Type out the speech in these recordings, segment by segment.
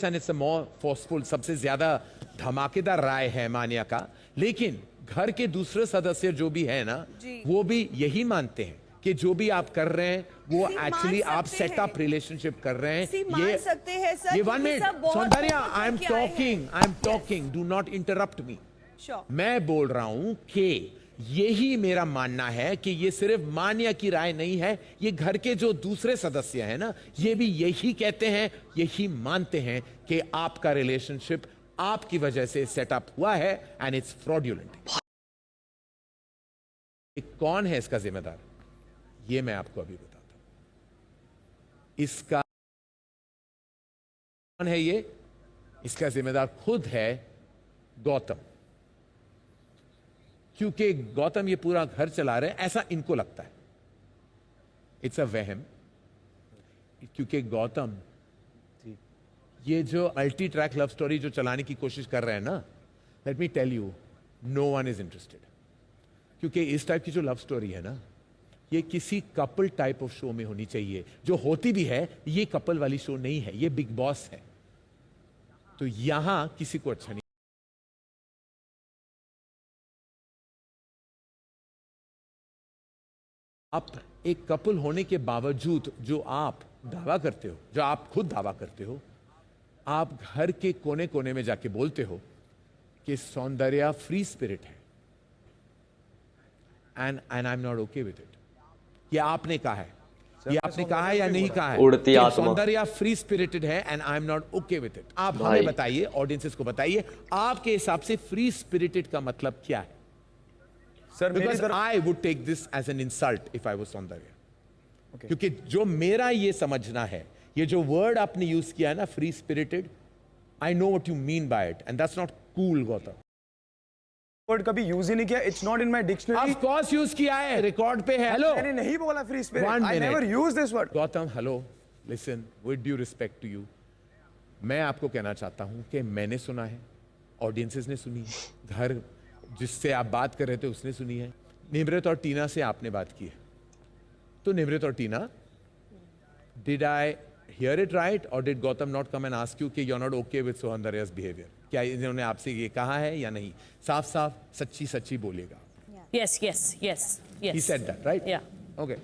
and it's a more forceful, सबसे ज्यादा धमाकेदार राय है मान्या का, लेकिन घर के दूसरे सदस्य जो भी है ना, वो भी यही मानते हैं कि जो भी आप कर रहे हैं वो एक्चुअली आप सेटअप रिलेशनशिप कर रहे हैं। मान सकते हैं सर, ये 1 minute Soundarya, I am talking, do not interrupt मी। मैं बोल रहा हूं कि यही मेरा मानना है कि ये सिर्फ मान्या की राय नहीं है, ये घर के जो दूसरे सदस्य हैं ना, ये भी यही कहते हैं, यही मानते हैं कि आपका रिलेशनशिप आपकी वजह से सेटअप हुआ है एंड इट्स फ्रॉडुलेंट। कौन है इसका जिम्मेदार, ये मैं आपको अभी बताता हूं। इसका कौन है ये, इसका जिम्मेदार खुद है गौतम, क्योंकि गौतम ये पूरा घर चला रहे हैं ऐसा इनको लगता है। इट्स अ वहम, क्योंकि गौतम ये जो मल्टी ट्रैक लव स्टोरी जो चलाने की कोशिश कर रहे हैं ना, let me tell you, no one is interested. क्योंकि इस टाइप की जो लव स्टोरी है ना, ये किसी कपल टाइप ऑफ शो में होनी चाहिए, जो होती भी है ये कपल वाली शो नहीं है, ये बिग बॉस है। तो यहां किसी को अच्छा नहीं। आप एक कपल होने के बावजूद जो आप दावा करते हो, जो आप खुद दावा करते हो, आप घर के कोने कोने में जाके बोलते हो कि सौंदर्या फ्री स्पिरिट है and I am not okay with it. ये आपने कहा है, ये आपने कहा है या नहीं कहा है? उड़ती आत्मा, सौंदर्या फ्री स्पिरिटेड है and I am not okay with it. आप हमें बताइए, ऑडियंसेस को बताइए, आपके हिसाब से फ्री स्पिरिटेड का मतलब क्या है? Sir, because I would take this as an insult if I was Soundarya. Okay. क्योंकि जो मेरा ये समझना है, ये जो वर्ड आपने यूज किया है ना, free spirited, I know what you mean by it and that's not cool Gautam. Word कभी यूज ही नहीं किया, it's not in my dictionary. Of course use किया है, रिकॉर्ड पे है। हेलो, मैंने नहीं बोला free spirit, I never used this word. Gautam hello, listen, with due respect to you, मैं आपको कहना चाहता हूं कि मैंने सुना है, ऑडियंसेस ने सुनी है, घर जिससे आप बात कर रहे थे उसने सुनी है, निमृत और टीना से आपने बात की है। तो निमृत और Tina, did I hear it right और did Gautam not come and ask you कि you are not okay with Soundarya's behaviour? क्या इन्होंने आपसे ये कहा है या नहीं? साफ साफ सच्ची सच्ची बोलिएगा। Yes, yes, yes, yes. He said that, right? Yeah. Okay.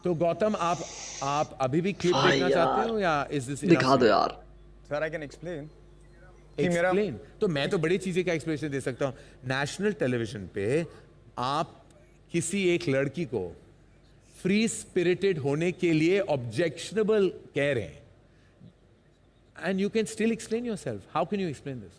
तो गौतम, आप अभी भी क्लिप देखना चाहते हो या इज दिस दिखा दो यार? Sir I can explain. Explain तो मैं तो बड़ी चीजें का एक्सप्लेनेशन दे सकता हूं। नेशनल टेलीविजन पे आप किसी एक लड़की को फ्री स्पिरिटेड होने के लिए ऑब्जेक्शनेबल कह रहे हैं, and you can still explain yourself. How can you explain this?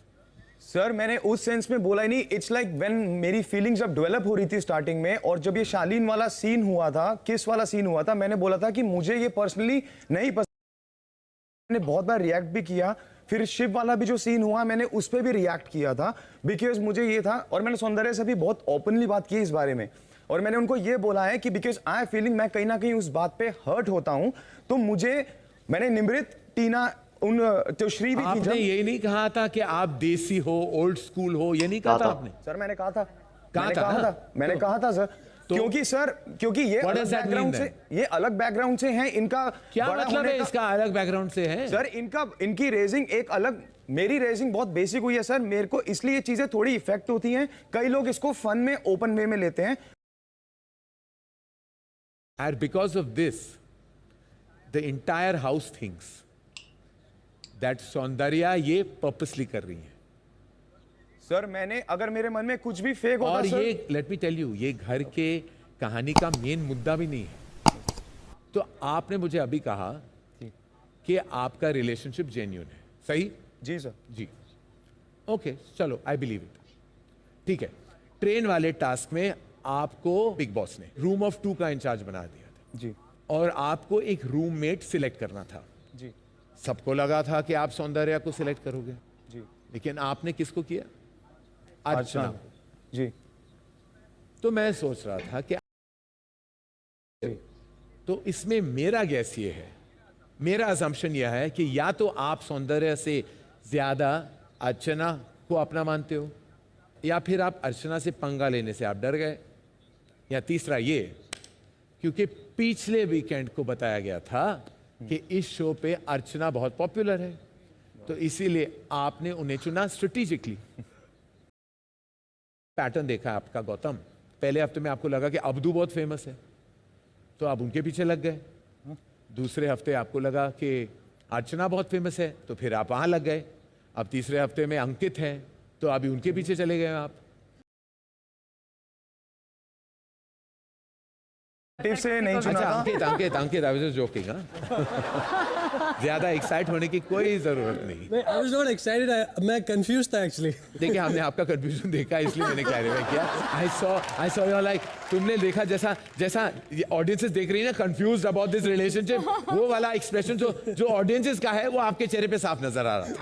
Sir मैंने उस सेंस में बोला ही नहीं। इट्स लाइक व्हेन मेरी फीलिंग्स जब डेवलप हो रही थी स्टार्टिंग में, और जब ये शालीन वाला सीन हुआ था, किस वाला सीन हुआ था, मैंने बोला था कि मुझे ये पर्सनली नहीं पसंद। मैंने बहुत बार रिएक्ट भी किया, फिर शिव वाला भी जो सीन हुआ मैंने उस पर भी रिएक्ट किया था, बिकॉज मुझे ये था, और मैंने सौंदर्या से भी बहुत ओपनली बात की इस बारे में, और मैंने उनको ये बोला है कि बिकॉज आई फीलिंग, मैं कहीं ना कहीं उस बात पे हर्ट होता हूं, तो मैंने निमृत, टीना, उन जो श्री भी थी, आपने ये नहीं कहा था कि आप देसी हो, ओल्ड स्कूल हो, ये नहीं कहा था आपने? सर मैंने कहा था, मैंने कहा था सर, क्योंकि ये अलग बैकग्राउंड से हैं, इनका क्या मतलब है? इसका अलग बैकग्राउंड से है सर, इनकी रेजिंग एक अलग, मेरी रेजिंग बहुत बेसिक हुई है सर, मेरे को इसलिए ये चीजें थोड़ी इफेक्ट होती हैं, कई लोग इसको फन में, ओपन वे में लेते हैं। And because of this, the entire house thinks that Soundarya ये पर्पसली कर रही है। सर मैंने, अगर मेरे मन में कुछ भी फेक होता, और ये लेट मी टेल यू, ये घर के कहानी का मेन मुद्दा भी नहीं है। तो आपने मुझे अभी कहा कि आपका रिलेशनशिप जेन्युइन है, सही? जी सर। जी, ओके, चलो, आई बिलीव इट। ठीक है, ट्रेन वाले टास्क में आपको बिग बॉस ने रूम ऑफ 2 का इंचार्ज बना दिया था जी, और आपको एक रूममेट सिलेक्ट करना था जी। सबको लगा था कि आप सौंदर्या को सिलेक्ट करोगे जी, लेकिन आपने किसको किया? अर्चना जी। तो मैं सोच रहा था कि तो इसमें मेरा गैस ये है, मेरा असम्पशन यह है कि या तो आप सौंदर्या से ज्यादा अर्चना को अपना मानते हो, या फिर आप अर्चना से पंगा लेने से आप डर गए, या तीसरा ये, क्योंकि पिछले वीकेंड को बताया गया था कि इस शो पे अर्चना बहुत पॉपुलर है, तो इसीलिए आपने उन्हें चुना स्ट्रेटेजिकली। पैटर्न देखा है आपका गौतम, पहले हफ्ते में आपको लगा कि अब्दू बहुत फेमस है, तो आप उनके पीछे लग गए। दूसरे हफ्ते आपको लगा कि अर्चना बहुत फेमस है, तो फिर आप वहां लग गए। अब तीसरे हफ्ते में अंकित है, तो अभी उनके पीछे चले गए आप। टिप से नहीं चुना अच्छा, था। अंकित आई वाज जस्ट जोकिंग। ज्यादा एक्साइट होने की कोई जरूरत नहीं। I was not excited. मैं confused था actually. देखिए, हमने आपका कंफ्यूजन देखा, इसलिए मैंने क्लैरिफाई किया। आई सॉ यू लाइक, तुमने देखा जैसा ऑडियंसेस देख रही है ना, कंफ्यूज्ड अबाउट दिस रिलेशनशिप, वो वाला एक्सप्रेशन जो ऑडियंसेस का है वो आपके चेहरे पे साफ नजर आ रहा था।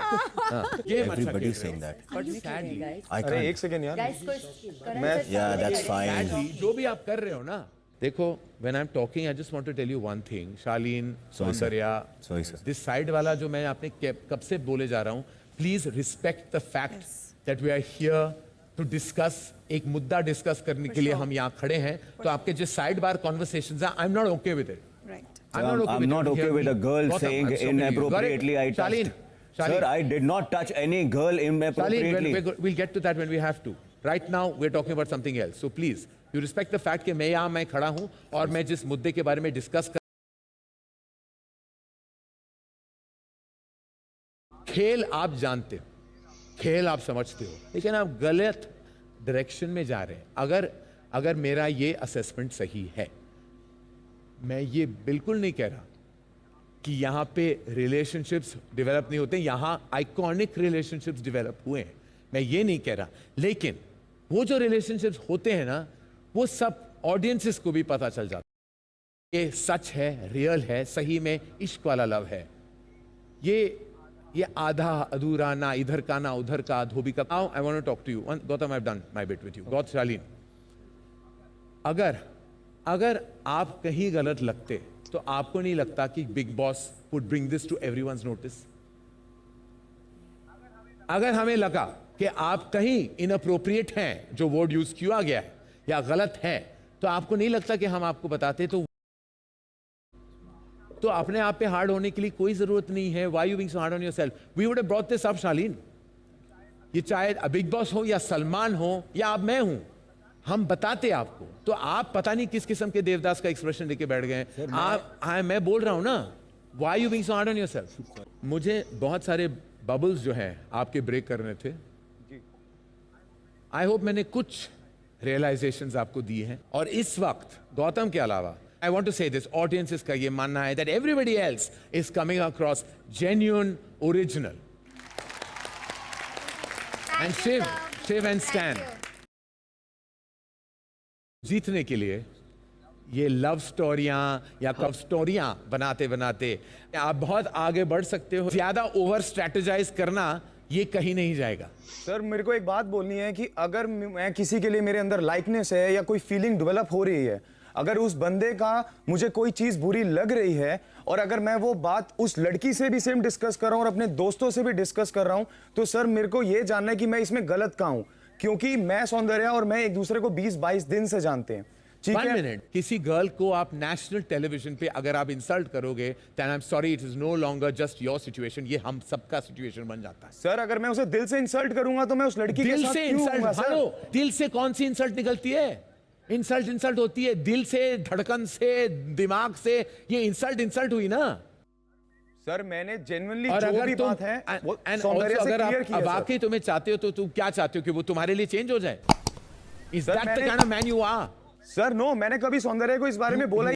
हाँ, ये Everybody is saying that. I अरे can't. एक सेकंड यार, मैं Yeah, that's fine. Sadly, जो भी आप कर रहे हो ना, देखो, when I'm talking, I just want to tell you one thing. Shalin, Sorry, sir. Soundarya, Sorry, sir. this side वाला जो मैं आपने कब से बोले जा रहा हूँ, please respect the fact that we are here to discuss, एक मुद्दा डिस्कस करने के लिए हम यहाँ खड़े हैं। तो आपके जो साइड बार कॉन्वर्सेशंस हैं, I'm not okay with it. Right. I'm not okay with a girl Gautam, saying I'm stopping you. inappropriately I touched. Shaleen, Sir, I did not touch any girl inappropriately. Shaleen, we'll get to that when we have to. Right now, we're talking about something else. So please, you respect the fact कि मैं खड़ा हूँ और मैं जिस मुद्दे के बारे में डिस्कस कर, खेल आप जानते हो, खेल आप समझते हो, लेकिन आप गलत डायरेक्शन में जा रहे हैं। अगर मेरा ये असेसमेंट सही है, मैं ये बिल्कुल नहीं कह रहा कि यहाँ पे रिलेशनशिप्स डेवलप नहीं होते, यहाँ आइकॉनिक रिलेशनशिप्स डेवलप हुए हैं, मैं ये नहीं कह रहा। लेकिन वो जो रिलेशनशिप्स होते हैं ना, वो सब ऑडियंसेस को भी पता चल जाता है, ये सच है, रियल है, सही में इश्क वाला लव है। ये आधा अधूरा, ना इधर का ना उधर का, धोबी का। Now I want to talk to you Gautam, I have done my bit with you. गौत, शालीन, अगर आप कहीं गलत लगते तो आपको नहीं लगता कि Bigg Boss would bring this to everyone's notice? अगर हमें लगा कि आप कहीं इनअप्रोप्रिएट हैं, जो वर्ड यूज किया गया है, या गलत है, तो आपको नहीं लगता कि हम आपको बताते? तो अपने आप पे हार्ड होने के लिए कोई जरूरत नहीं है। Why you being so hard on yourself? We would have brought this up Shalin. ये चाहे बिग बॉस हो या सलमान हो या अब मैं हूं, हम बताते आपको। तो आप पता नहीं किस किस्म के देवदास का एक्सप्रेशन लेके बैठ गए हैं। मैं बोल रहा हूं ना, why you being so hard on yourself? मुझे बहुत सारे बबल्स जो हैं आपके ब्रेक करने थे। आई होप मैंने कुछ रियलाइजेशंस आपको दिए हैं। और इस वक्त गौतम के अलावा, I want to say this, audiences का ये मानना है that everybody else is coming across genuine, original and Shiv and Stan. जीतने के लिए ये लव स्टोरियां या कव स्टोरियां बनाते बनाते आप बहुत आगे बढ़ सकते हो। ज्यादा ओवर स्ट्रेटेजाइज करना ये कहीं नहीं जाएगा। सर मेरे को एक बात बोलनी है कि अगर मैं किसी के लिए, मेरे अंदर लाइकनेस है या कोई फीलिंग डेवलप हो रही है, अगर उस बंदे का मुझे कोई चीज बुरी लग रही है, और अगर मैं वो बात उस लड़की से भी सेम डिस्कस कर रहा हूं और अपने दोस्तों से भी डिस्कस कर रहा हूं, तो सर मेरे को ये जानना है कि मैं इसमें गलत कहां हूं, क्योंकि मैं, सौंदर्या और मैं एक दूसरे को 20-22 दिन से जानते हैं। ठीक One है, minute, किसी गर्ल को आप नेशनल टेलीविजन पे अगर आप इंसल्ट करोगे, then I'm sorry, it is no longer just your situation, ये हम सबका सिचुएशन बन जाता है। सर अगर मैं उसे दिल से इंसल्ट करूंगा तो मैं उस लड़की के दिल साथ से क्यों इंसल्ट, होऊंगा, सर? हेलो, दिल से कौन सी इंसल्ट निकलती है? इंसल्ट होती है दिल से, धड़कन से, दिमाग से। ये इंसल्ट हुई ना। सर मैंने जेन्युइनली और जो अगर भी तुम बात है वो and सौंदर्या also से अगर क्लियर आप किया सर। वाकई तुम्हें चाहते हो तो तुम क्या चाहते हो कि वो तुम्हारे लिए चेंज हो जाए? इज सर, दैट द मैंने- kind of man you are? Sir no, मैंने कभी सौंदर्या को इस बारे में बोला ही